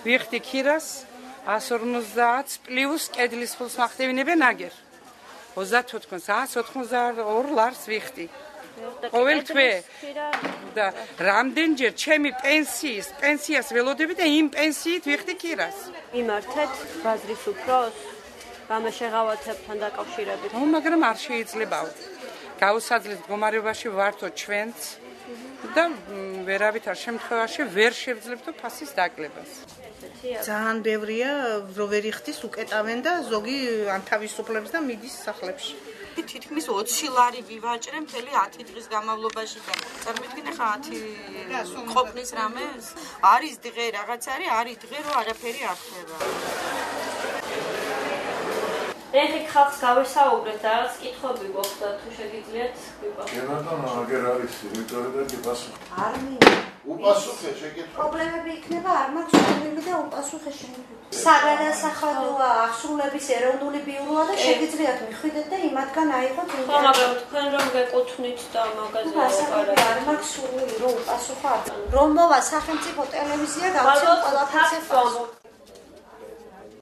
ვიხდი ქირას 150 პლუს კედლის ფულს მახდევინებენ აგერ 30 თქოს 182 ლარს ვიხდი ყოველ თვე და რამდენჯერ ჩემი პენსიას ველოდები და იმ პენსიით ვიხდი ქირას იმართეთ ბაზრის უფროს რამე შეღავათებთან დაკავშირებით მაგრამ არ შეიძლებაო გაუსაძლეს მდგომარეობაში ვართო ჩვენც და ვერავითარ შემთხვევაში ვერ შევძლებდო ფასის დაკლებას ძალიან ბევრია რომ ვერ იხდის უკეტავენ და ზოგი ანთავისუფლებს და მიდის სახლებში თითქმის 20 ლარი ვივაჭრე მთელი 10 დღის განმავლობაში და წარმოვიდგინე ხა 10 ყოფნის რამე არის დღე რაღაც არის დღე რომ არაფერი არ ხდება ეხი ხალხს გავესაუბრეთ რაღაც კითხვები გქონდა თუ შეგიძლიათ ვიპასუხოთ ბატონო აგერ არის რიტორი და გიპასუხოთ არ მინდა უპასუხე შეკითხვა პრობლემები იქნება არ მაქვს პრობლემები და უპასუხე შეგიძლიათ საგანასახადოა ახსრულების ეროვნული ბიუროა და შეგიძლიათ მიხვიდეთ და იმათგან აიღოთ ხო მაგრამ თქვენ რომ გეკუთვნით და მაგაზე ვაპარაკეთ არ მაქვს სურვილი რომ უპასუხო რომ მოვა სახელმწიფო ტელევიზია გავცემ ყველაფერს